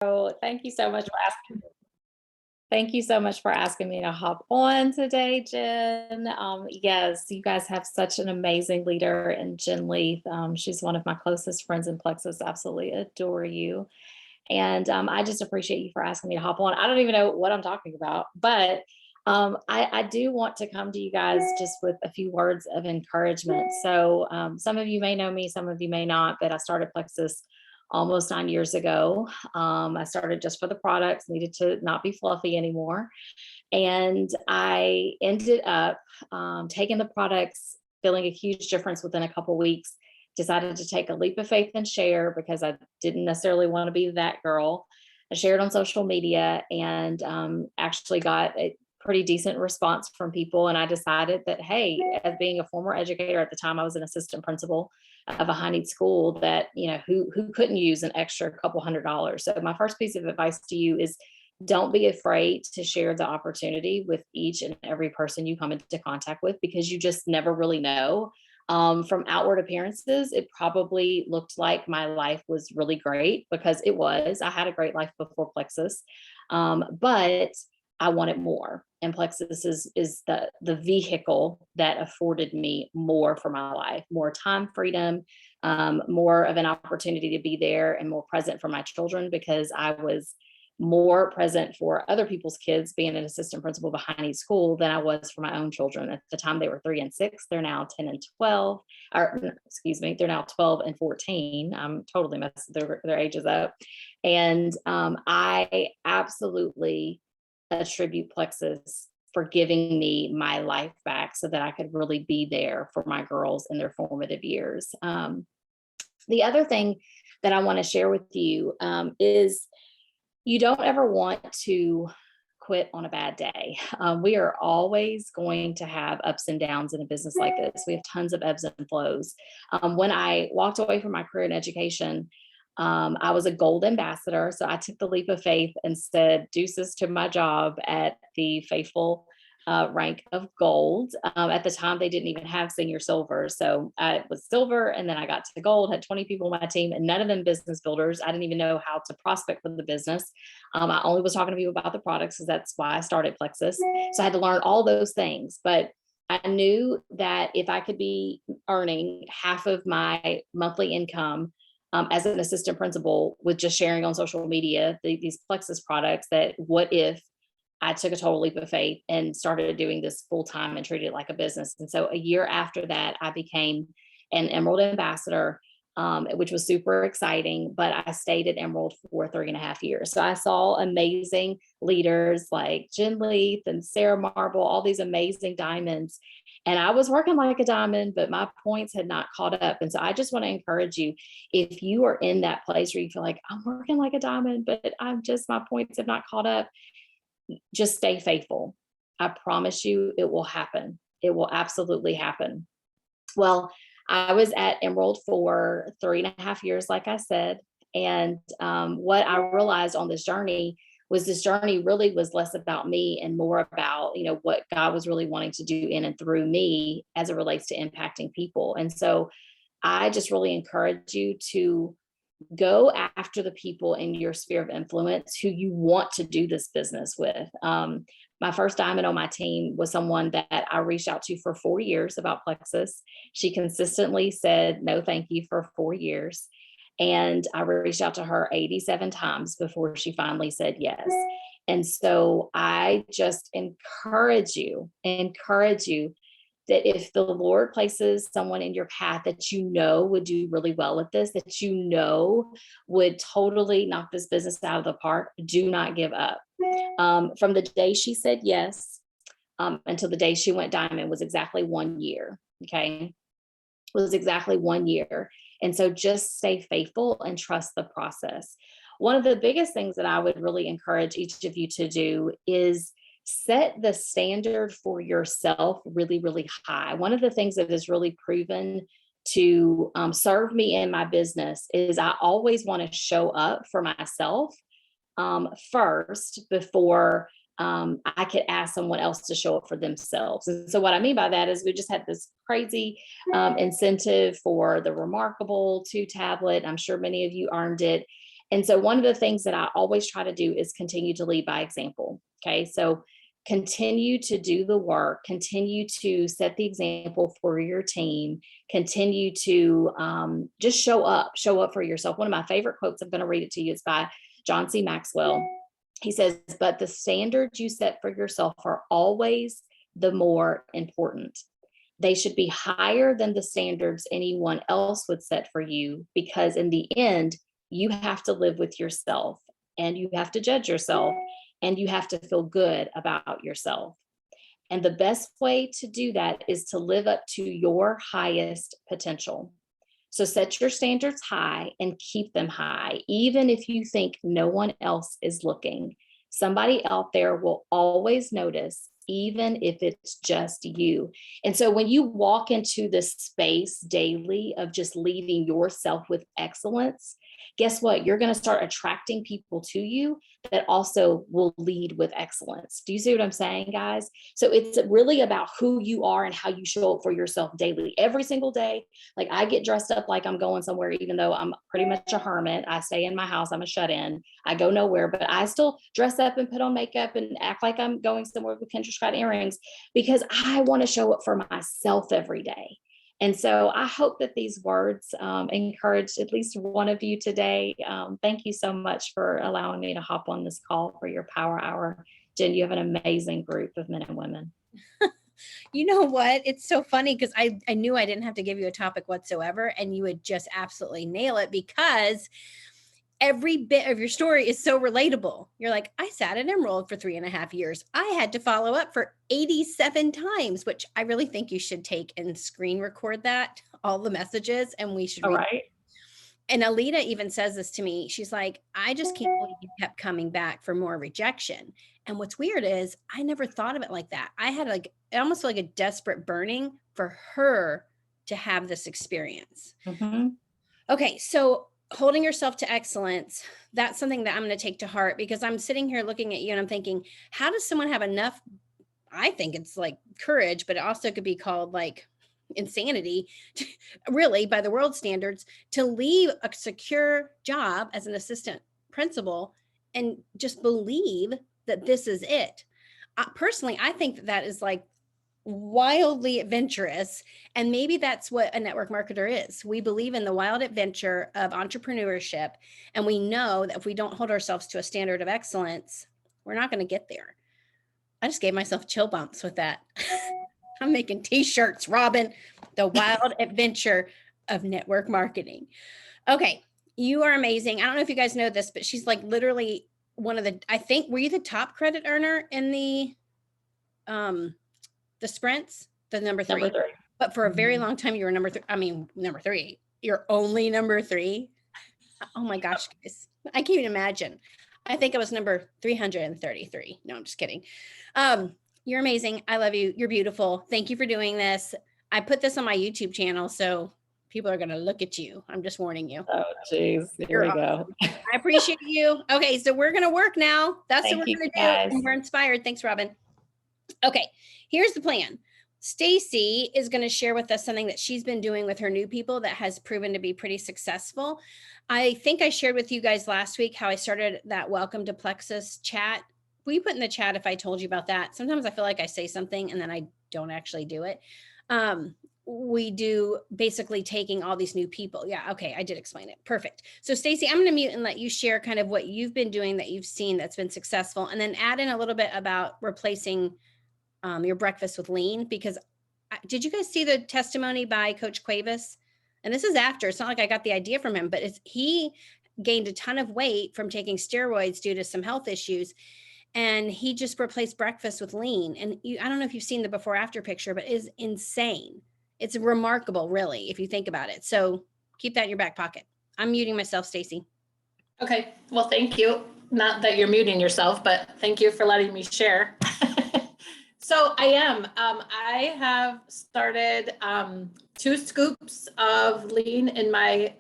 So thank you so much for asking. Thank you so much for asking me to hop on today, Jen. Yes, you guys have such an amazing leader in Jen Leith. She's one of my closest friends in Plexus. Absolutely adore you. And I just appreciate you for asking me to hop on. I don't even know what I'm talking about, but I do want to come to you guys just with a few words of encouragement. So, some of you may know me, some of you may not, but I started Plexus almost 9 years ago. I started just for the products, needed to not be fluffy anymore. And I ended up taking the products, feeling a huge difference within a couple weeks. Decided to take a leap of faith and share because I didn't necessarily want to be that girl. I shared on social media and actually got a pretty decent response from people. And I decided that, hey, as being a former educator at the time, I was an assistant principal of a high need school that, who couldn't use an extra couple $100s. So my first piece of advice to you is don't be afraid to share the opportunity with each and every person you come into contact with because you just never really know. From outward appearances, it probably looked like my life was really great because it was. I had a great life before Plexus, but I wanted more. And Plexus is the vehicle that afforded me more for my life, more time freedom, more of an opportunity to be there and more present for my children because I was more present for other people's kids being an assistant principal behind each school than I was for my own children. At the time, they were 3 and 6. They're now 10 and 12, or excuse me, they're now 12 and 14. I'm totally messing their ages up. And I absolutely attribute Plexus for giving me my life back so that I could really be there for my girls in their formative years. The other thing that I want to share with you is you don't ever want to quit on a bad day. We are always going to have ups and downs in a business like this. We have tons of ebbs and flows. When I walked away from my career in education, I was a gold ambassador. So I took the leap of faith and said deuces to my job at the faithful rank of gold. At the time, they didn't even have senior silver. So I was silver and then I got to gold, had 20 people on my team and none of them business builders. I didn't even know how to prospect for the business. I only was talking to people about the products because that's why I started Plexus. So I had to learn all those things. But I knew that if I could be earning half of my monthly income as an assistant principal with just sharing on social media these Plexus products, that what if I took a total leap of faith and started doing this full time and treated it like a business. And so a year after that, I became an Emerald ambassador, which was super exciting. But I stayed at Emerald for 3.5 years. So I saw amazing leaders like Jen Leith and Sarah Marble, all these amazing diamonds. And I was working like a diamond, but my points had not caught up. And so I just want to encourage you, if you are in that place where you feel like I'm working like a diamond, but my points have not caught up, just stay faithful. I promise you it will happen. It will absolutely happen. Well, I was at Emerald for 3.5 years, like I said. And what I realized on this journey really was less about me and more about, what God was really wanting to do in and through me as it relates to impacting people. And so I just really encourage you to go after the people in your sphere of influence who you want to do this business with. My first diamond on my team was someone that I reached out to for 4 years about Plexus. She consistently said no, thank you for 4 years. And I reached out to her 87 times before she finally said yes. And so I just encourage you that if the Lord places someone in your path that would do really well at this, that would totally knock this business out of the park, do not give up. From the day she said yes until the day she went diamond was exactly 1 year. Okay. Was exactly 1 year. And so just stay faithful and trust the process. One of the biggest things that I would really encourage each of you to do is set the standard for yourself really, really high. One of the things that is really proven to serve me in my business is I always want to show up for myself first before I could ask someone else to show up for themselves. And so what I mean by that is we just had this crazy incentive for the Remarkable 2 tablet. I'm sure many of you earned it. And so one of the things that I always try to do is continue to lead by example. Okay. So continue to do the work, continue to set the example for your team, continue to just show up for yourself. One of my favorite quotes, I'm going to read it to you, is by John C. Maxwell. He says, but the standards you set for yourself are always the more important. They should be higher than the standards anyone else would set for you, because in the end, you have to live with yourself and you have to judge yourself and you have to feel good about yourself. And the best way to do that is to live up to your highest potential. So set your standards high and keep them high, even if you think no one else is looking. Somebody out there will always notice, even if it's just you. And so when you walk into this space daily of just leading yourself with excellence, guess what? You're going to start attracting people to you that also will lead with excellence. Do you see what I'm saying, guys? So it's really about who you are and how you show up for yourself daily, every single day. Like I get dressed up like I'm going somewhere, even though I'm pretty much a hermit. I stay in my house. I'm a shut-in. I go nowhere, but I still dress up and put on makeup and act like I'm going somewhere with Pinterest cut earrings, because I want to show up for myself every day. And so I hope that these words encourage at least one of you today. Thank you so much for allowing me to hop on this call for your Power Hour. Jen, you have an amazing group of men and women. You know what? It's so funny because I knew I didn't have to give you a topic whatsoever, and you would just absolutely nail it, because every bit of your story is so relatable. You're like, I sat at Emerald for 3.5 years. I had to follow up for 87 times, which I really think you should take and screen record that, all the messages, and we should. All right. And Alita even says this to me. She's like, I just can't believe you kept coming back for more rejection. And what's weird is I never thought of it like that. I had like almost like a desperate burning for her to have this experience. Mm-hmm. Okay, so holding yourself to excellence, that's something that I'm going to take to heart, because I'm sitting here looking at you and I'm thinking, how does someone have enough? I think it's like courage, but it also could be called like insanity, really, by the world standards, to leave a secure job as an assistant principal and just believe that this is it. Personally, I think that is like wildly adventurous. And maybe that's what a network marketer is. We believe in the wild adventure of entrepreneurship. And we know that if we don't hold ourselves to a standard of excellence, we're not going to get there. I just gave myself chill bumps with that. I'm making t-shirts, Robin, the wild adventure of network marketing. Okay. You are amazing. I don't know if you guys know this, but she's like literally one of the, I think, were you the top credit earner in the sprints, the number three. But for a very long time, you were number three. You're only number three. Oh my gosh, guys. I can't even imagine. I think I was number 333. No, I'm just kidding. You're amazing. I love you. You're beautiful. Thank you for doing this. I put this on my YouTube channel, so people are going to look at you. I'm just warning you. Oh, geez. Here we go. I appreciate you. Okay, so we're going to work now. That's what we're going to do. And we're inspired. Thanks, Robin. Okay, here's the plan. Stacy is going to share with us something that she's been doing with her new people that has proven to be pretty successful. I think I shared with you guys last week how I started that Welcome to Plexus chat. Will you put in the chat if I told you about that? Sometimes I feel like I say something and then I don't actually do it. We do basically taking all these new people. Yeah, okay, I did explain it. Perfect. So Stacy, I'm going to mute and let you share kind of what you've been doing that you've seen that's been successful, and then add in a little bit about replacing your breakfast with lean, because did you guys see the testimony by Coach Cuevas? And this is after, it's not like I got the idea from him, but he gained a ton of weight from taking steroids due to some health issues. And he just replaced breakfast with lean. And I don't know if you've seen the before after picture, but it's insane. It's remarkable, really, if you think about it. So keep that in your back pocket. I'm muting myself, Stacy. Okay, well, thank you. Not that you're muting yourself, but thank you for letting me share. So I am. I have started 2 scoops of lean in my.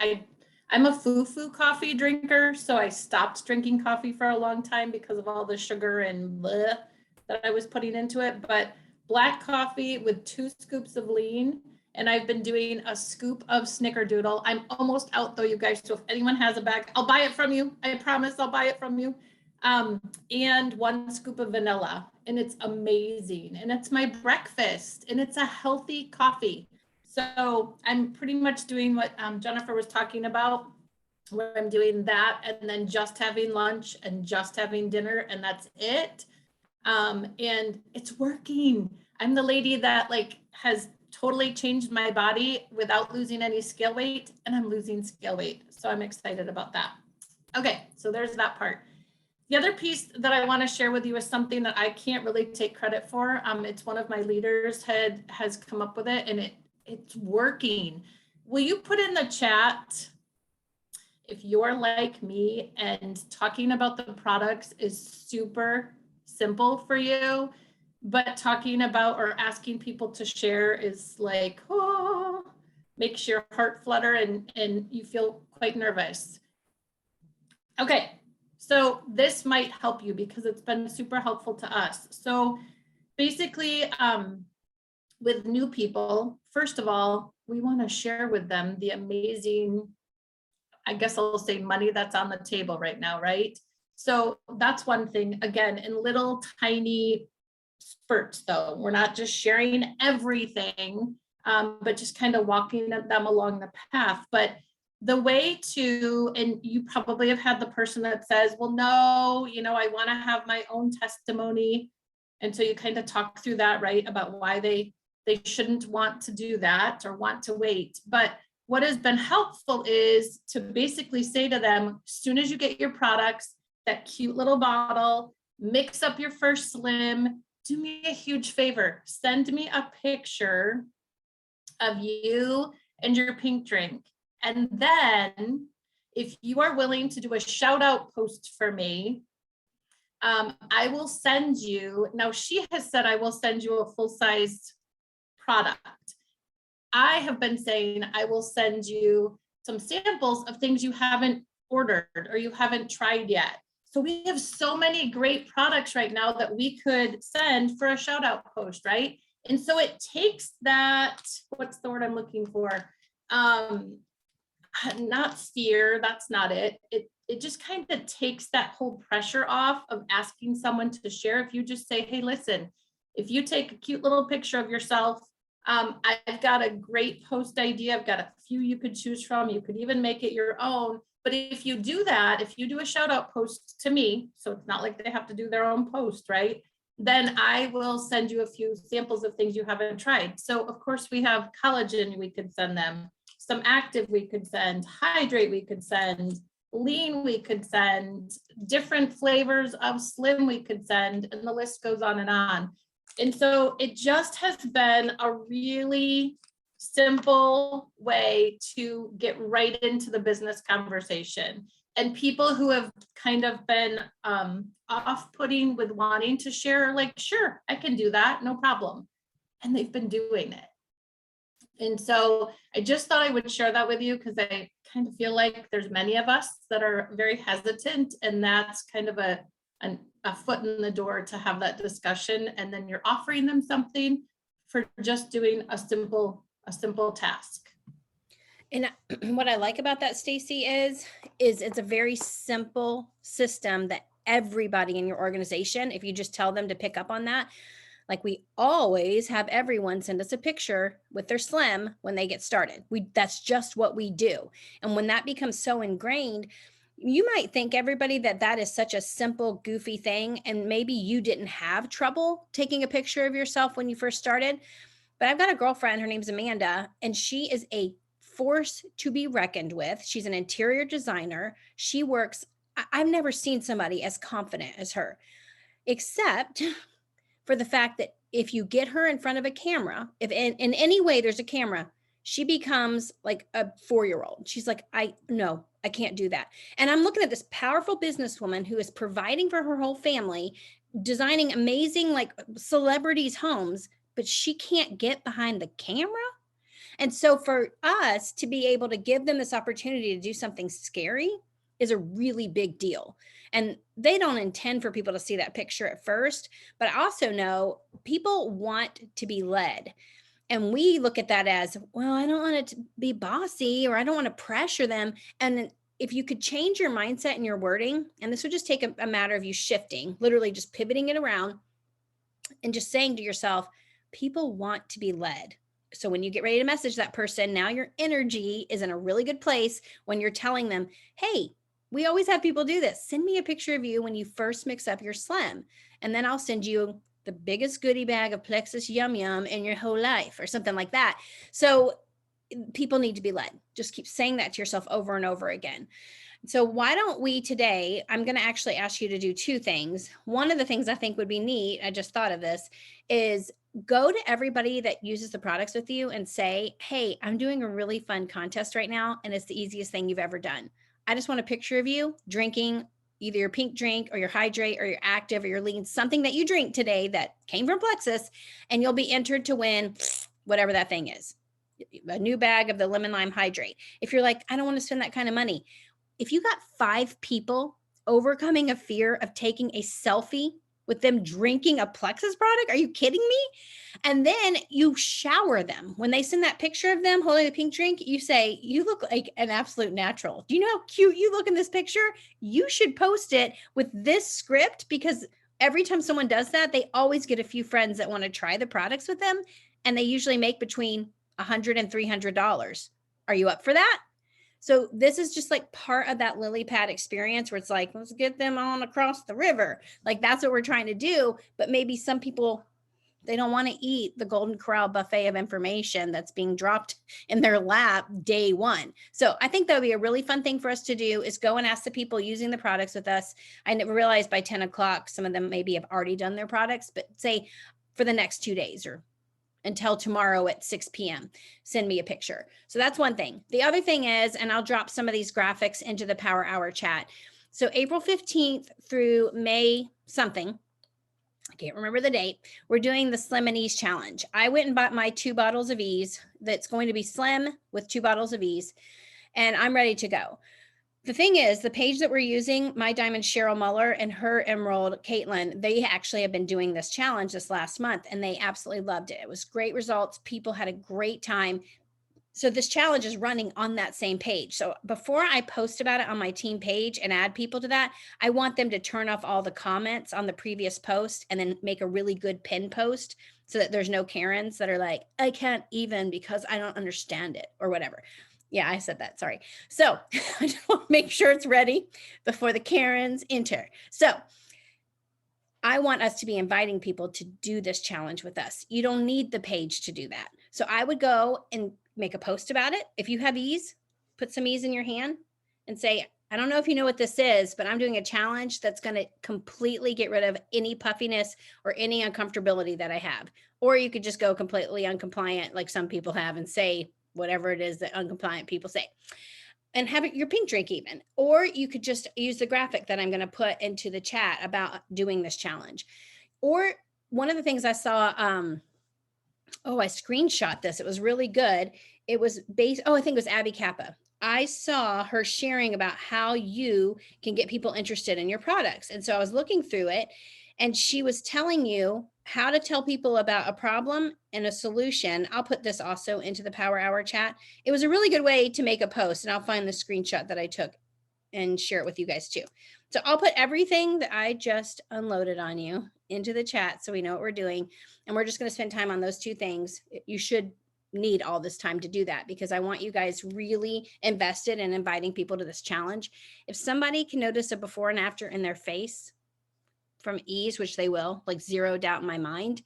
I'm a foo-foo coffee drinker, so I stopped drinking coffee for a long time because of all the sugar and that I was putting into it. But black coffee with 2 scoops of lean, And I've been doing a scoop of snickerdoodle. I'm almost out though, you guys. So if anyone has a bag, I'll buy it from you. I promise I'll buy it from you. And 1 scoop of vanilla, and it's amazing. And it's my breakfast, and it's a healthy coffee. So I'm pretty much doing what Jennifer was talking about, where I'm doing that and then just having lunch and just having dinner, and that's it. And it's working. I'm the lady that like has totally changed my body without losing any scale weight, and I'm losing scale weight. So I'm excited about that. Okay, so there's that part. The other piece that I want to share with you is something that I can't really take credit for. It's one of my leaders has come up with it, and it's working. Will you put in the chat if you're like me and talking about the products is super simple for you, but talking about or asking people to share is like, oh, makes your heart flutter and you feel quite nervous. Okay, so this might help you because it's been super helpful to us. So basically, with new people, first of all, we want to share with them the amazing, I guess I'll say, money that's on the table right now, right? So that's one thing, again, in little tiny spurts though. We're not just sharing everything, but just kind of walking them along the path. But the way to, and you probably have had the person that says, well, no, I want to have my own testimony. And so you kind of talk through that, right? About why they shouldn't want to do that or want to wait. But what has been helpful is to basically say to them, as soon as you get your products, that cute little bottle, mix up your first slim, do me a huge favor, send me a picture of you and your pink drink. And then if you are willing to do a shout out post for me, I will send you, now she has said I will send you a full-size product. I have been saying I will send you some samples of things you haven't ordered or you haven't tried yet. So we have so many great products right now that we could send for a shout out post, right? And so it takes that, what's the word I'm looking for? Not fear, that's not it. It just kind of takes that whole pressure off of asking someone to share. If you just say, hey, listen, if you take a cute little picture of yourself, I've got a great post idea. I've got a few you could choose from. You could even make it your own. But if you do that, if you do a shout out post to me, so it's not like they have to do their own post, right? Then I will send you a few samples of things you haven't tried. So of course we have collagen we could send them, some active we could send, hydrate we could send, lean we could send, different flavors of slim we could send, and the list goes on and on. And so it just has been a really simple way to get right into the business conversation. And people who have kind of been off-putting with wanting to share, like, sure, I can do that, no problem. And they've been doing it. And so I just thought I would share that with you because I kind of feel like there's many of us that are very hesitant, and that's kind of a foot in the door to have that discussion. And then you're offering them something for just doing a simple task. And what I like about that, Stacy, is it's a very simple system that everybody in your organization, if you just tell them to pick up on that, like we always have everyone send us a picture with their slim when they get started. That's just what we do. And when that becomes so ingrained, you might think everybody that is such a simple, goofy thing. And maybe you didn't have trouble taking a picture of yourself when you first started. But I've got a girlfriend, her name's Amanda, and she is a force to be reckoned with. She's an interior designer. She works, I've never seen somebody as confident as her, except for the fact that if you get her in front of a camera, if in any way there's a camera, she becomes like a 4-year-old. She's like, I can't do that. And I'm looking at this powerful businesswoman who is providing for her whole family, designing amazing like celebrities' homes, but she can't get behind the camera. And so for us to be able to give them this opportunity to do something scary is a really big deal. And they don't intend for people to see that picture at first, but I also know people want to be led. And we look at that as, well, I don't want it to be bossy, or I don't want to pressure them. And if you could change your mindset and your wording, and this would just take a matter of you shifting, literally just pivoting it around and just saying to yourself, people want to be led. So when you get ready to message that person, now your energy is in a really good place when you're telling them, hey, we always have people do this. Send me a picture of you when you first mix up your Slim, and then I'll send you the biggest goodie bag of Plexus Yum Yum in your whole life, or something like that. So people need to be led. Just keep saying that to yourself over and over again. So why don't we today, I'm going to actually ask you to do two things. One of the things I think would be neat, I just thought of this, is go to everybody that uses the products with you and say, hey, I'm doing a really fun contest right now, and it's the easiest thing you've ever done. I just want a picture of you drinking either your pink drink or your hydrate or your active or your lean, something that you drink today that came from Plexus, and you'll be entered to win whatever that thing is, a new bag of the lemon lime hydrate. If you're like, I don't want to spend that kind of money. If you got 5 people overcoming a fear of taking a selfie with them drinking a Plexus product, are you kidding me? And then you shower them. When they send that picture of them holding the pink drink, you say, you look like an absolute natural. Do you know how cute you look in this picture? You should post it with this script, because every time someone does that, they always get a few friends that want to try the products with them. And they usually make between $100 and $300. Are you up for that? So this is just like part of that lily pad experience where it's like, let's get them on across the river. Like that's what we're trying to do. But maybe some people, they don't want to eat the Golden Corral buffet of information that's being dropped in their lap day one. So I think that would be a really fun thing for us to do, is go and ask the people using the products with us. I realized by 10 o'clock, some of them maybe have already done their products, but say for the next 2 days or until tomorrow at 6 p.m. send me a picture. So that's one thing. The other thing is, and I'll drop some of these graphics into the Power Hour chat. So April 15th through May something, I can't remember the date, we're doing the Slim and Ease challenge. I went and bought my 2 bottles of Ease. That's going to be Slim with 2 bottles of Ease, and I'm ready to go. The thing is, the page that we're using, My Diamond Cheryl Muller and her Emerald Caitlin, they actually have been doing this challenge this last month, and they absolutely loved it. It was great results. People had a great time. So this challenge is running on that same page. So before I post about it on my team page and add people to that, I want them to turn off all the comments on the previous post and then make a really good pin post so that there's no Karens that are like, I can't even because I don't understand it or whatever. Yeah, I said that. Sorry. So I just want to make sure it's ready before the Karens enter. So I want us to be inviting people to do this challenge with us. You don't need the page to do that. So I would go and make a post about it. If you have Ease, put some Ease in your hand and say, I don't know if you know what this is, but I'm doing a challenge that's going to completely get rid of any puffiness or any uncomfortability that I have. Or you could just go completely uncompliant like some people have and say whatever it is that uncompliant people say, and have it your pink drink even. Or you could just use the graphic that I'm going to put into the chat about doing this challenge. Or one of the things I saw, I screenshot this. It was really good. It was based, I think it was Abby Kappa. I saw her sharing about how you can get people interested in your products. And so I was looking through it, and she was telling you how to tell people about a problem and a solution. I'll put this also into the Power Hour chat. It was a really good way to make a post, and I'll find the screenshot that I took and share it with you guys too. So I'll put everything that I just unloaded on you into the chat so we know what we're doing. And we're just going to spend time on those 2 things. You should need all this time to do that, because I want you guys really invested in inviting people to this challenge. If somebody can notice a before and after in their face from Ease, which they will, like 0 doubt in my mind,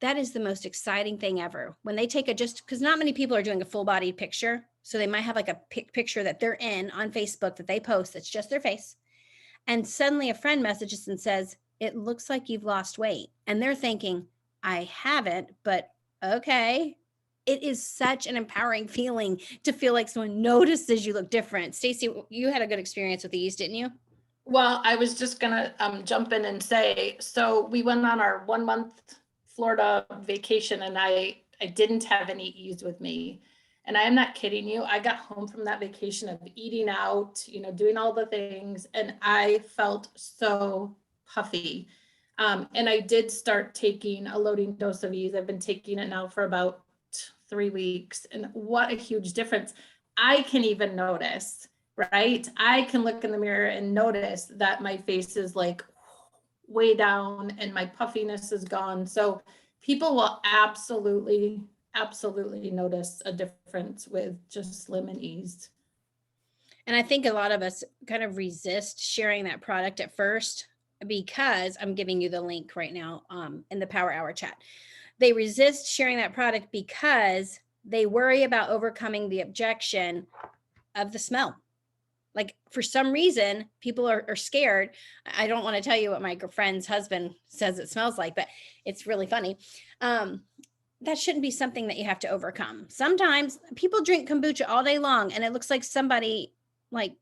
that is the most exciting thing ever. When they take because not many people are doing a full body picture. So they might have like a picture that they're in on Facebook that they post that's just their face. And suddenly a friend messages and says, it looks like you've lost weight. And they're thinking, I haven't, but okay. It is such an empowering feeling to feel like someone notices you look different. Stacey, you had a good experience with Ease, didn't you? Well, I was just gonna jump in and say, so we went on our 1-month Florida vacation, and I didn't have any Ease with me. And I am not kidding you. I got home from that vacation of eating out, doing all the things, and I felt so puffy. And I did start taking a loading dose of Ease. I've been taking it now for about first 3 weeks, and what a huge difference. I can even notice, right? I can look in the mirror and notice that my face is like way down and my puffiness is gone. So people will absolutely notice a difference with just Slim and Ease. And I think a lot of us kind of resist sharing that product at first, because I'm giving you the link right now in the Power Hour chat. They resist sharing that product because they worry about overcoming the objection of the smell. Like, for some reason, people are scared. I don't want to tell you what my friend's husband says it smells like, but it's really funny. That shouldn't be something that you have to overcome. Sometimes people drink kombucha all day long and it looks like somebody like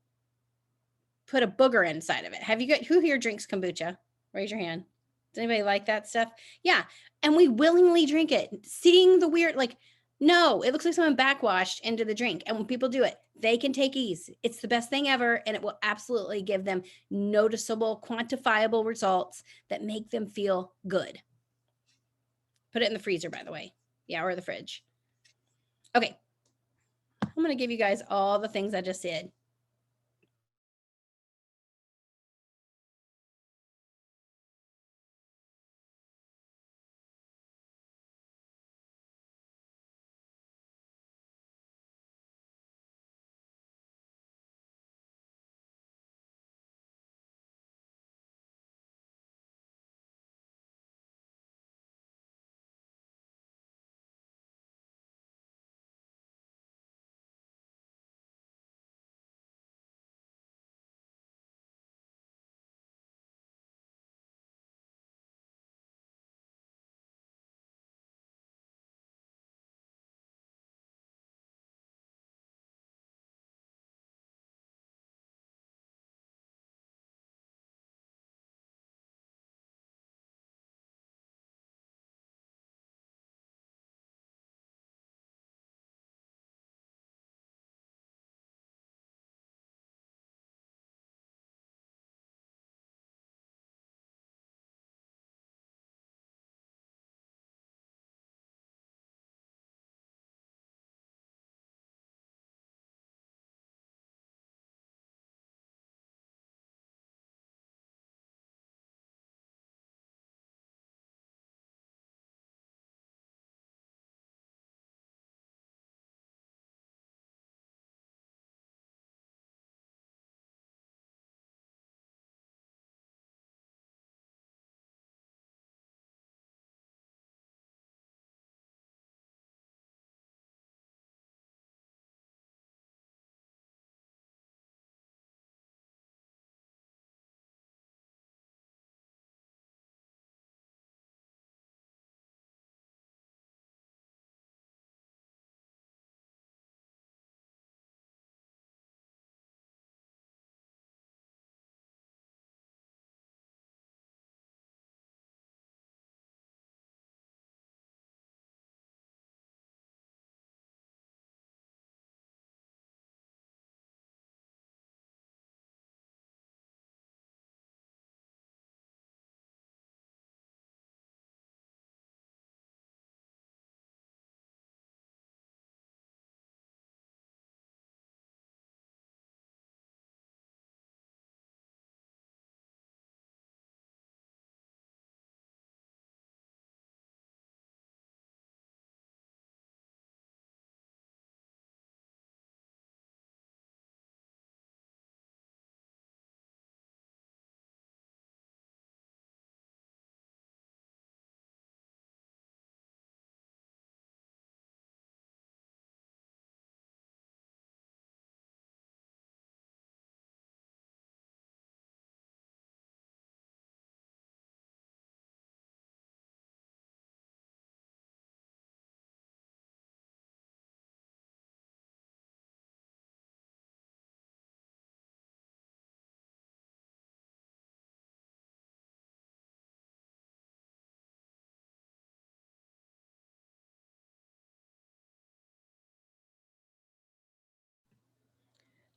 put a booger inside of it. Have you got, who here drinks kombucha? Raise your hand. Does anybody like that stuff? Yeah. And we willingly drink it. Seeing the weird, like, no, it looks like someone backwashed into the drink. And when people do it, they can take Ease. It's the best thing ever. And it will absolutely give them noticeable, quantifiable results that make them feel good. Put it in the freezer, by the way. Yeah, or the fridge. Okay. I'm going to give you guys all the things I just did.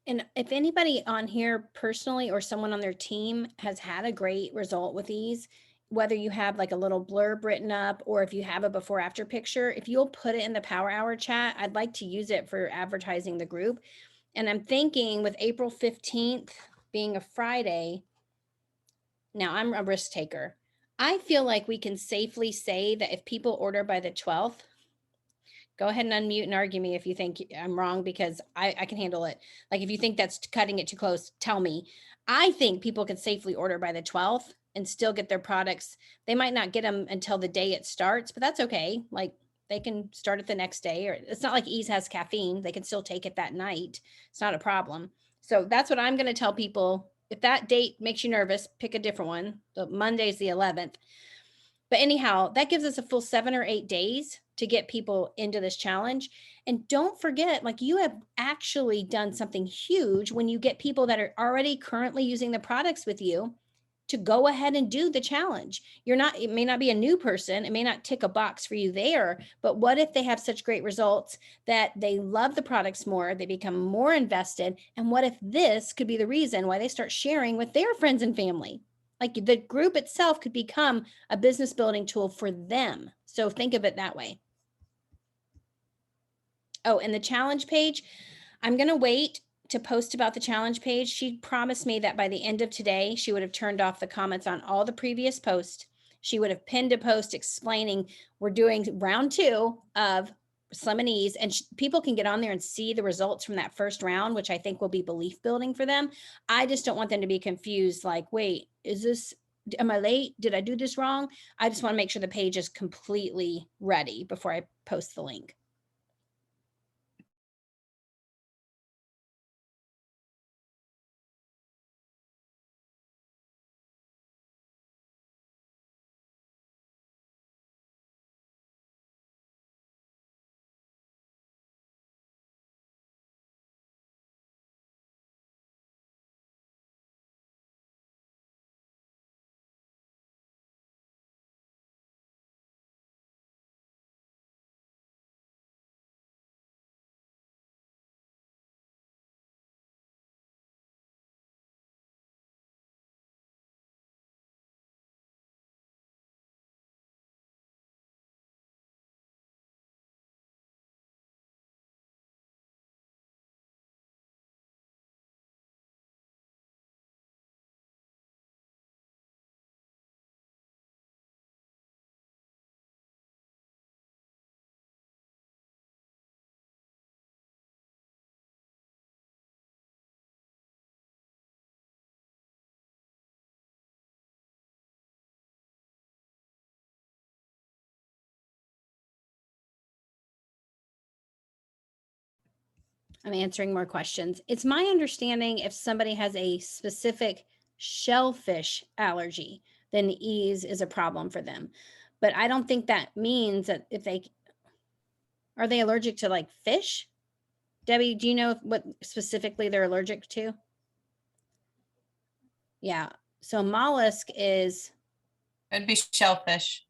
And if anybody on here personally or someone on their team has had a great result with Ease, whether you have like a little blurb written up or if you have a before after picture, if you'll put it in the Power Hour chat, I'd like to use it for advertising the group. And I'm thinking with April 15th being a Friday, now I'm a risk taker. I feel like we can safely say that if people order by the 12th, go ahead and unmute and argue me if you think I'm wrong, because I can handle it. Like if you think that's cutting it too close, tell me. I think people can safely order by the 12th and still get their products. They might not get them until the day it starts, but that's okay. Like they can start it the next day, or it's not like Ease has caffeine. They can still take it that night. It's not a problem. So that's what I'm going to tell people. If that date makes you nervous, pick a different one. The Monday's the 11th. But anyhow, that gives us a full 7 or 8 days to get people into this challenge. And don't forget, like you have actually done something huge when you get people that are already currently using the products with you to go ahead and do the challenge. It may not be a new person, it may not tick a box for you there, but what if they have such great results that they love the products more, they become more invested, and what if this could be the reason why they start sharing with their friends and family? Like the group itself could become a business building tool for them. So think of it that way. Oh, and the challenge page, I'm going to wait to post about the challenge page. She promised me that by the end of today, she would have turned off the comments on all the previous posts. She would have pinned a post explaining we're doing round 2 of Slim and Ease, and people can get on there and see the results from that first round, which I think will be belief building for them. I just don't want them to be confused, like, wait, am I late? Did I do this wrong? I just want to make sure the page is completely ready before I post the link. I'm answering more questions. It's my understanding if somebody has a specific shellfish allergy, then Ease is a problem for them. But I don't think that means that are they allergic to like fish? Debbie, do you know what specifically they're allergic to? Yeah. So mollusk is. It'd be shellfish.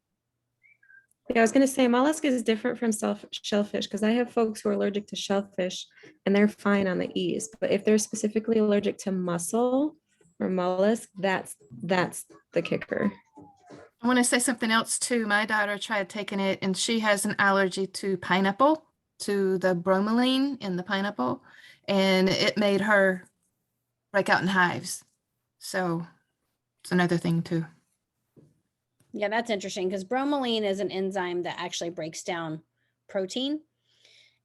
Yeah, I was going to say mollusk is different from shellfish because I have folks who are allergic to shellfish and they're fine on the Ease. But if they're specifically allergic to mussel or mollusk, that's the kicker. I want to say something else too. My daughter tried taking it and she has an allergy to pineapple, to the bromelain in the pineapple, and it made her break out in hives. So it's another thing too. Yeah, that's interesting because bromelain is an enzyme that actually breaks down protein.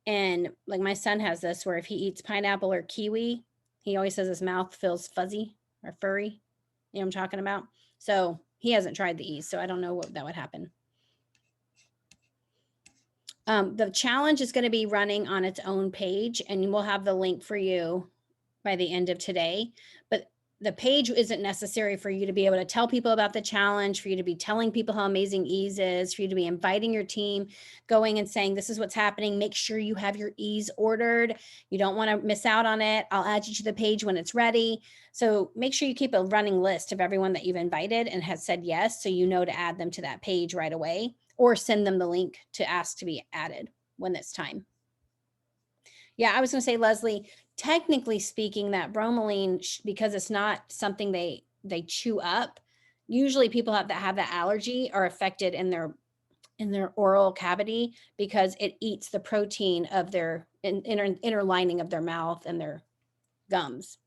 And like my son has this where if he eats pineapple or kiwi, he always says his mouth feels fuzzy or furry. You know what I'm talking about? So he hasn't tried the Ease, so I don't know what that would happen. The challenge is going to be running on its own page, and we'll have the link for you by the end of today. But the page isn't necessary for you to be able to tell people about the challenge, for you to be telling people how amazing Ease is, for you to be inviting your team, going and saying, this is what's happening. Make sure you have your Ease ordered. You don't want to miss out on it. I'll add you to the page when it's ready. So make sure you keep a running list of everyone that you've invited and has said yes, so you know to add them to that page right away, or send them the link to ask to be added when it's time. Yeah, I was going to say, Leslie, technically speaking, that bromelain, because it's not something they chew up, Usually people that have that allergy are affected in their oral cavity because it eats the protein of their inner lining of their mouth and their gums.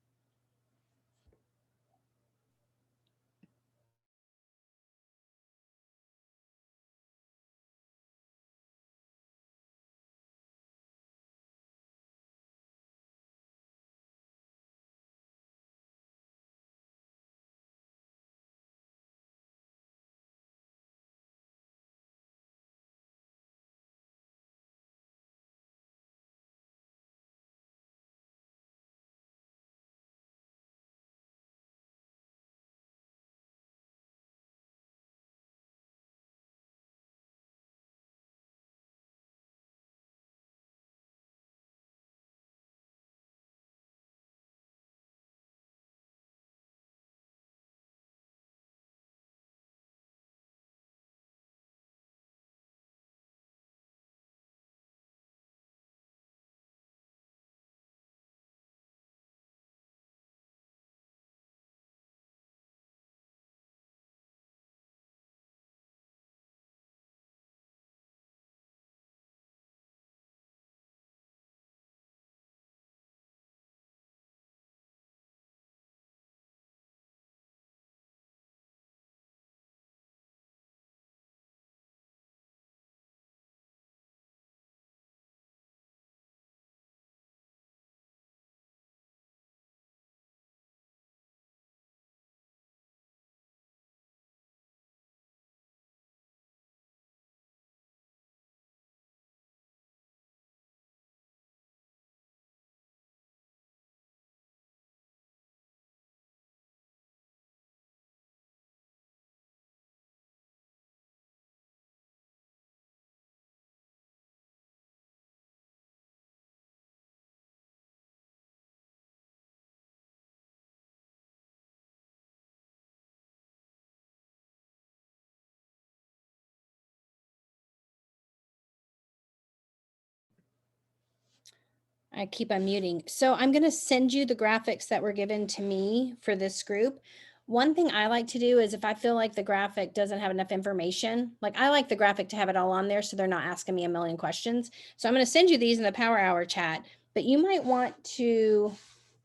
I keep unmuting. So I'm going to send you the graphics that were given to me for this group. One thing I like to do is if I feel like the graphic doesn't have enough information, like I like the graphic to have it all on there so they're not asking me a million questions. So I'm going to send you these in the Power Hour chat, but you might want to,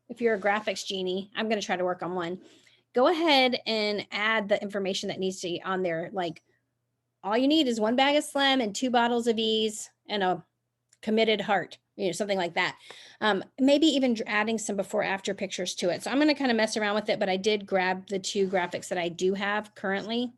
if you're a graphics genie, I'm going to try to work on one. Go ahead and add the information that needs to be on there. Like all you need is 1 bag of Slim and 2 bottles of Ease and a committed heart, something like that. Maybe even adding some before after pictures to it. So I'm going to kind of mess around with it, but I did grab the 2 graphics that I do have currently.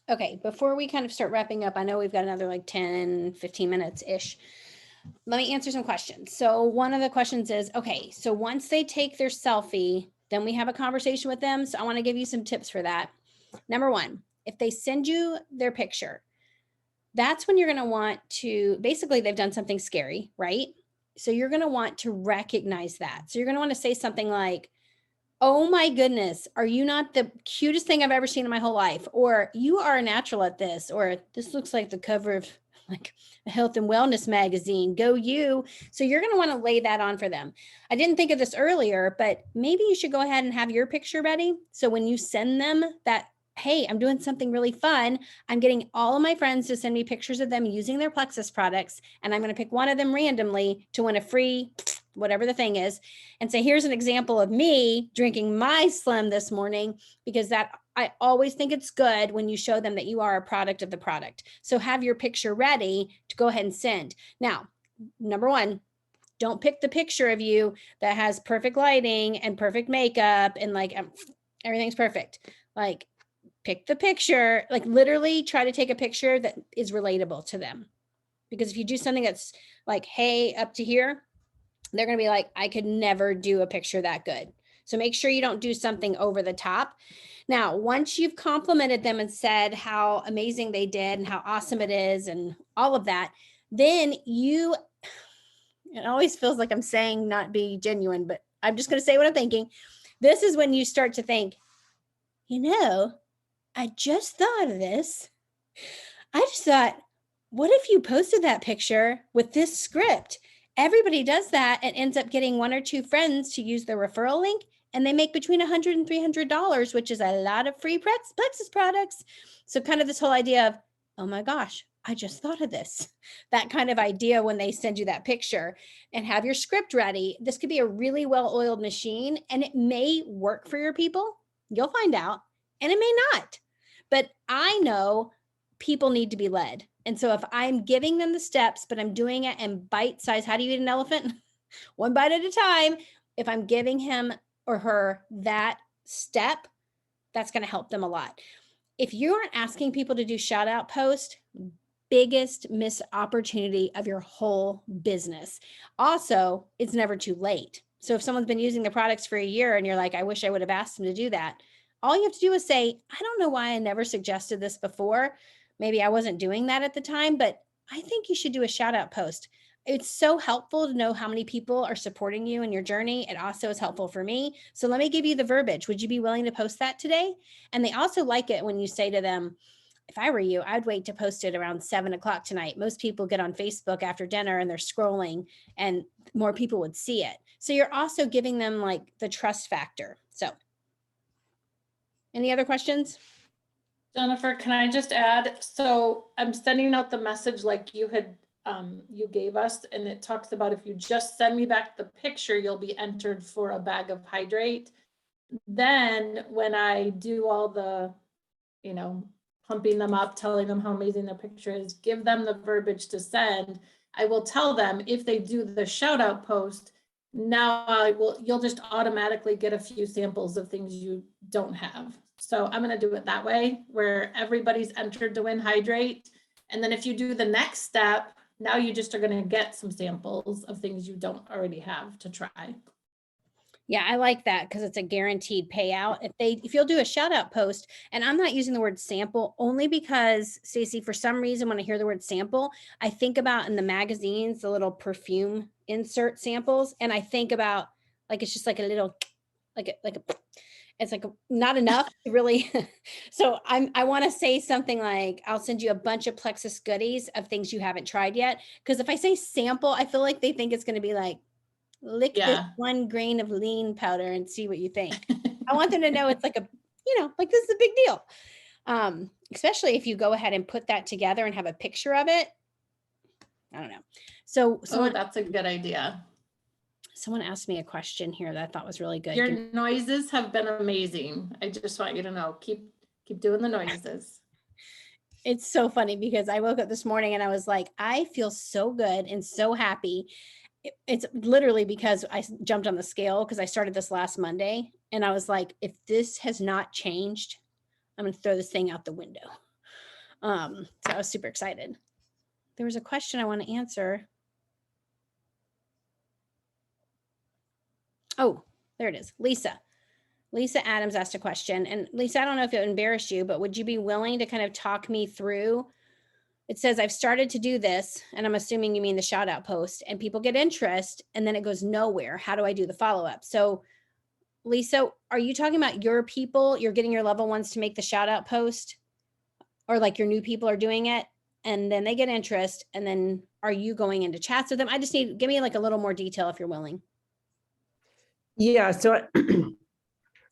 Okay, before we kind of start wrapping up, I know we've got another like 10, 15 minutes-ish. Let me answer some questions. So one of the questions is, okay, so once they take their selfie, then we have a conversation with them. So I want to give you some tips for that. Number one, if they send you their picture, that's when you're going to want to, basically they've done something scary, right? So you're going to want to recognize that. So you're going to want to say something like, oh my goodness, are you not the cutest thing I've ever seen in my whole life? Or you are a natural at this, or this looks like the cover of like a health and wellness magazine, go you. So you're going to want to lay that on for them. I didn't think of this earlier, but maybe you should go ahead and have your picture ready. So when you send them that, hey, I'm doing something really fun. I'm getting all of my friends to send me pictures of them using their Plexus products. And I'm going to pick one of them randomly to win a free, whatever the thing is, and say, here's an example of me drinking my Slim this morning, because that I always think it's good when you show them that you are a product of the product. So have your picture ready to go ahead and send. Now, number one, don't pick the picture of you that has perfect lighting and perfect makeup and like everything's perfect. Like pick the picture, like literally try to take a picture that is relatable to them. Because if you do something that's like, hey, up to here, they're going to be like, I could never do a picture that good. So make sure you don't do something over the top. Now, once you've complimented them and said how amazing they did and how awesome it is and all of that, then it always feels like I'm saying not be genuine, but I'm just going to say what I'm thinking. This is when you start to think, I just thought of this. I just thought, what if you posted that picture with this script? Everybody does that and ends up getting one or two friends to use their referral link, and they make between $100 and $300, which is a lot of free Plexus products. So kind of this whole idea of, oh my gosh, I just thought of this. That kind of idea when they send you that picture, and have your script ready. This could be a really well-oiled machine, and it may work for your people. You'll find out, and it may not. But I know people need to be led. And so if I'm giving them the steps, but I'm doing it in bite size, how do you eat an elephant? One bite at a time. If I'm giving him or her that step, that's going to help them a lot. If you aren't asking people to do shout out post, biggest missed opportunity of your whole business. Also, it's never too late. So if someone's been using the products for a year and you're like, I wish I would have asked them to do that, all you have to do is say, I don't know why I never suggested this before. Maybe I wasn't doing that at the time, but I think you should do a shout out post. It's so helpful to know how many people are supporting you in your journey. It also is helpful for me. So let me give you the verbiage. Would you be willing to post that today? And they also like it when you say to them, if I were you, I'd wait to post it around 7 o'clock tonight. Most people get on Facebook after dinner and they're scrolling, and more people would see it. So you're also giving them like the trust factor. So any other questions? Jennifer, can I just add? So I'm sending out the message like you gave us, and it talks about if you just send me back the picture, you'll be entered for a bag of hydrate. Then when I do all the, pumping them up, telling them how amazing their picture is, give them the verbiage to send. I will tell them if they do the shout out post, now you'll just automatically get a few samples of things you don't have. So I'm going to do it that way, where everybody's entered to win hydrate. And then if you do the next step, now you just are going to get some samples of things you don't already have to try. Yeah, I like that because it's a guaranteed payout. If you'll do a shout out post, and I'm not using the word sample only because, Stacey, for some reason, when I hear the word sample, I think about in the magazines, the little perfume insert samples. And I think about like, it's just like a little, it's like not enough to really. So I want to say something like, I'll send you a bunch of Plexus goodies of things you haven't tried yet. Because if I say sample, I feel like they think it's going to be like, lick this 1 grain of lean powder and see what you think. I want them to know it's like like this is a big deal. Especially if you go ahead and put that together and have a picture of it. I don't know. So that's a good idea. Someone asked me a question here that I thought was really good. Your noises have been amazing. I just want you to know, keep doing the noises. It's so funny because I woke up this morning and I was like, I feel so good and so happy. It's literally because I jumped on the scale because I started this last Monday, and I was like, if this has not changed, I'm going to throw this thing out the window. So I was super excited. There was a question I want to answer. Oh, there it is. Lisa Adams asked a question. And Lisa, I don't know if it embarrassed you, but would you be willing to kind of talk me through? It says, I've started to do this, and I'm assuming you mean the shout out post, and people get interest and then it goes nowhere. How do I do the follow-up? So Lisa, are you talking about your people? You're getting your level ones to make the shout out post, or like your new people are doing it and then they get interest, and then are you going into chats with them? I just need, give me like a little more detail if you're willing. Yeah. So,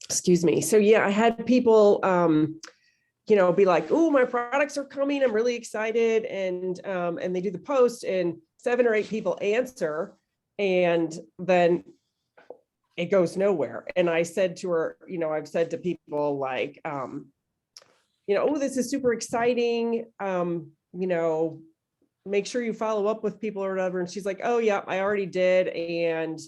excuse me. So yeah, I had people, be like, "Oh, my products are coming. I'm really excited." And they do the post and 7 or 8 people answer, and then it goes nowhere. And I said to her, I've said to people like, "Oh, this is super exciting. Make sure you follow up with people or whatever." And she's like, "Oh yeah, I already did." And,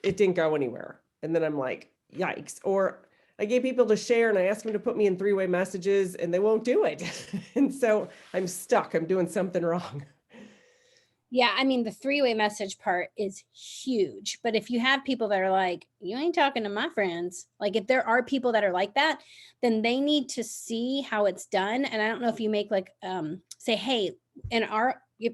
it didn't go anywhere. And then I'm like, yikes. Or I gave people to share and I asked them to put me in 3-way messages and they won't do it. And so I'm stuck. I'm doing something wrong. Yeah, I mean, the 3-way message part is huge. But if you have people that are like, you ain't talking to my friends, like if there are people that are like that, then they need to see how it's done. And I don't know if you make like, say, hey,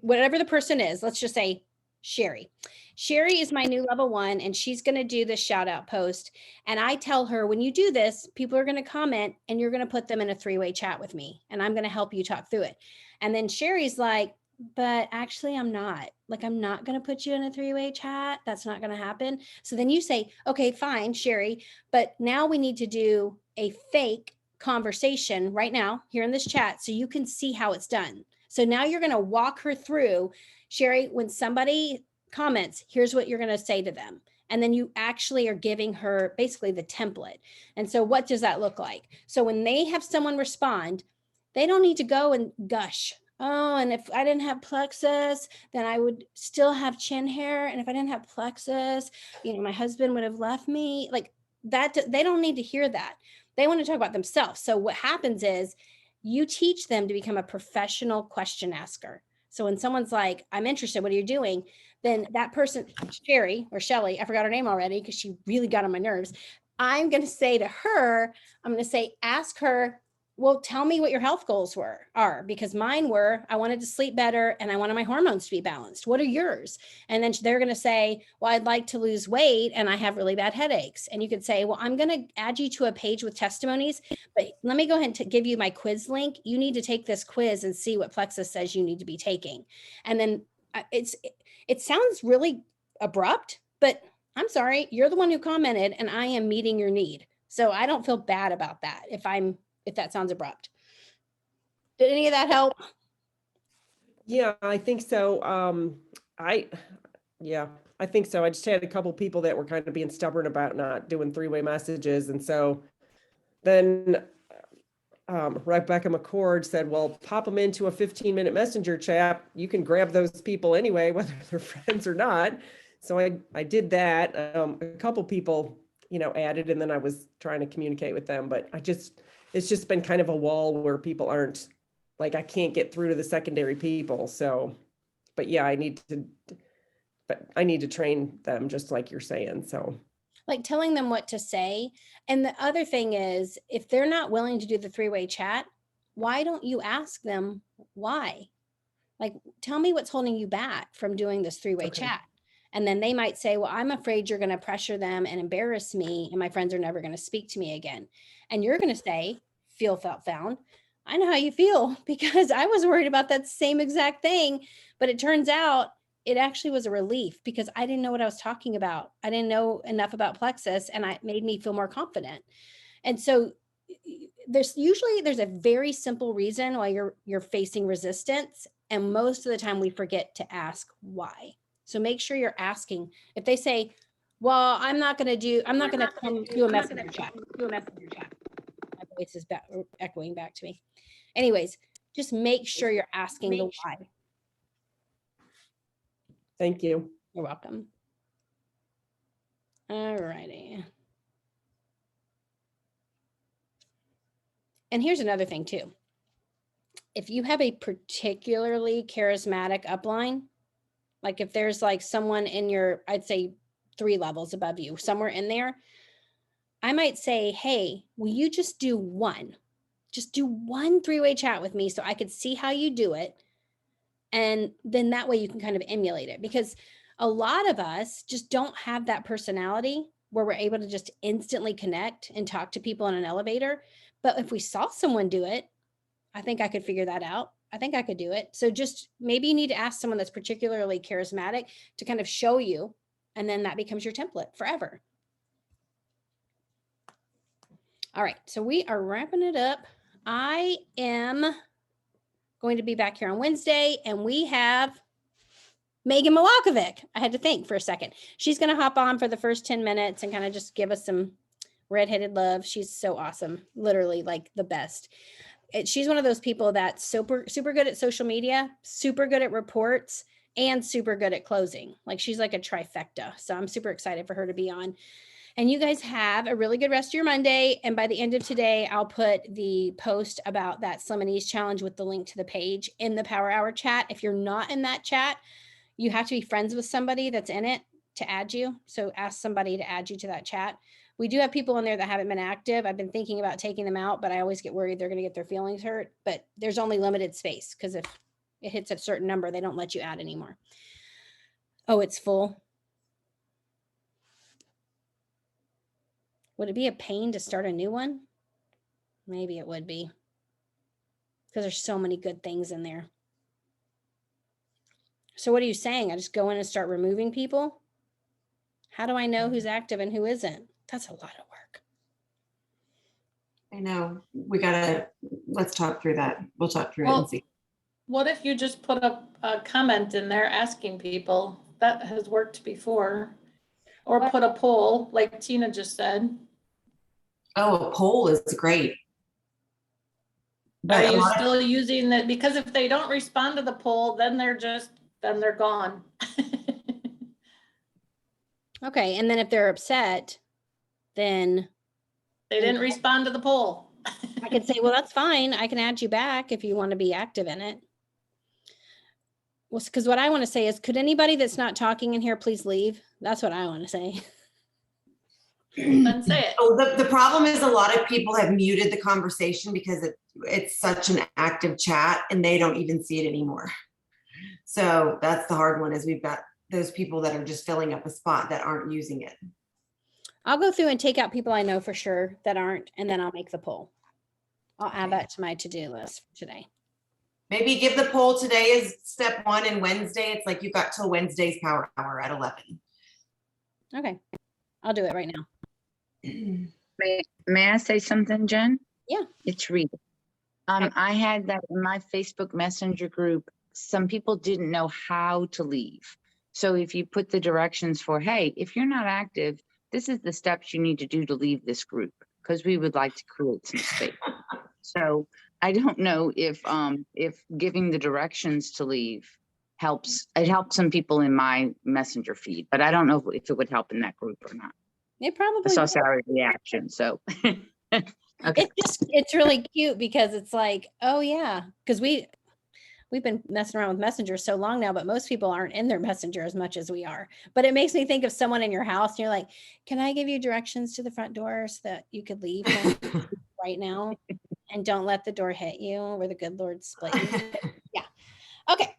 whatever the person is, let's just say Sherry. Sherry is my new level 1, and she's going to do the shout out post. And I tell her, when you do this, people are going to comment and you're going to put them in a 3-way chat with me, and I'm going to help you talk through it. And then Sherry's like, but actually I'm not going to put you in a 3-way chat. That's not going to happen. So then you say, okay, fine, Sherry, but now we need to do a fake conversation right now here in this chat so you can see how it's done. So now you're going to walk her through, Sherry, when somebody comments, here's what you're going to say to them. And then you actually are giving her basically the template. And so what does that look like? So when they have someone respond, they don't need to go and gush. Oh, and if I didn't have plexus, then I would still have chin hair. And if I didn't have plexus, my husband would have left me. Like that, they don't need to hear that. They want to talk about themselves. So what happens is you teach them to become a professional question asker. So when someone's like, I'm interested, what are you doing? Then that person, Sherry or Shelly, I forgot her name already because she really got on my nerves. I'm going to say to her, ask her, well, tell me what your health goals are, because mine were, I wanted to sleep better and I wanted my hormones to be balanced. What are yours? And then they're going to say, well, I'd like to lose weight and I have really bad headaches. And you could say, well, I'm going to add you to a page with testimonies, but let me go ahead and give you my quiz link. You need to take this quiz and see what Plexus says you need to be taking. And then it sounds really abrupt, but I'm sorry, you're the one who commented and I am meeting your need. So I don't feel bad about that if that sounds abrupt. Did any of that help? Yeah, I think so. I think so. I just had a couple people that were kind of being stubborn about not doing 3-way messages. And so then Rebecca McCord said, well, pop them into a 15-minute messenger chat. You can grab those people anyway, whether they're friends or not. So I did that. A couple people, added, and then I was trying to communicate with them, but it's just been kind of a wall where people aren't, like, I can't get through to the secondary people. So, but yeah, I need to train them, just like you're saying. So like telling them what to say. And the other thing is, if they're not willing to do the 3-way chat, why don't you ask them why? Like, tell me what's holding you back from doing this 3-way chat. And then they might say, well, I'm afraid you're going to pressure them and embarrass me, and my friends are never going to speak to me again. And you're going to say, felt found. I know how you feel, because I was worried about that same exact thing. But it turns out it actually was a relief, because I didn't know what I was talking about. I didn't know enough about Plexus, and it made me feel more confident. And so there's a very simple reason why you're facing resistance. And most of the time we forget to ask why. So make sure you're asking. If they say, well, I'm not going to come do a messenger chat. My voice is echoing back to me. Anyways, just make sure you're asking the why. thank you. You're welcome. All righty. And here's another thing too. If you have a particularly charismatic upline, like if there's like someone in your, I'd say 3 levels above you, somewhere in there, I might say, hey, will you just do one 3-way chat with me so I could see how you do it. And then that way you can kind of emulate it, because a lot of us just don't have that personality where we're able to just instantly connect and talk to people in an elevator. But if we saw someone do it, I think I could figure that out. I think I could do it. So just maybe you need to ask someone that's particularly charismatic to kind of show you, and then that becomes your template forever. All right, so we are wrapping it up. I am going to be back here on Wednesday, and we have Megan Milakovic. I had to think for a second. She's going to hop on for the first 10 minutes and kind of just give us some redheaded love. She's so awesome, literally like the best. She's one of those people that's super good at social media, super good at reports, and super good at closing. Like she's like a trifecta. So I'm super excited for her to be on. And you guys have a really good rest of your Monday. And by the end of today, I'll put the post about that Slim and Ease challenge with the link to the page in the Power Hour chat. If you're not in that chat, you have to be friends with somebody that's in it to add you. So ask somebody to add you to that chat. We do have people in there that haven't been active. I've been thinking about taking them out, but I always get worried they're going to get their feelings hurt. But there's only limited space, because if it hits a certain number, they don't let you add anymore. Oh, it's full. Would it be a pain to start a new one? Maybe it would be, because there's so many good things in there. So what are you saying? I just go in and start removing people? How do I know who's active and who isn't? That's a lot of work. I know. Let's talk through that. We'll talk through it and see. What if you just put a comment in there asking people? That has worked before. Or put a poll, like Tina just said. Oh, a poll is great. But are you still using that? Because if they don't respond to the poll, then they're gone. Okay, and then if they're upset, then they didn't respond to the poll. I could say, well, that's fine. I can add you back if you want to be active in it. Well, because what I want to say is, could anybody that's not talking in here please leave? That's what I want to say. Then say it. Oh, the problem is a lot of people have muted the conversation because it's such an active chat and they don't even see it anymore. So that's the hard one, is we've got those people that are just filling up a spot that aren't using it. I'll go through and take out people I know for sure that aren't, and then I'll make the poll. I'll add that to my to-do list for today. Maybe give the poll today as step 1, and Wednesday, it's like you've got till Wednesday's Power Hour at 11. Okay, I'll do it right now. May I say something, Jen? Yeah. It's Rita. I had that in my Facebook Messenger group. Some people didn't know how to leave. So if you put the directions for, hey, if you're not active, this is the steps you need to do to leave this group, because we would like to create some space. So I don't know if giving the directions to leave helps. It helps some people in my messenger feed, but I don't know if it would help in that group or not. It probably I saw Sarah's reaction, so. Okay. It's really cute, because it's like, oh yeah, because we've been messing around with Messenger so long now, but most people aren't in their Messenger as much as we are. But it makes me think of someone in your house and you're like, can I give you directions to the front door so that you could leave right now and don't let the door hit you where the good Lord split you? Yeah. Okay.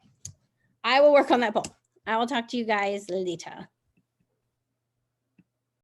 I will work on that poll. I will talk to you guys later.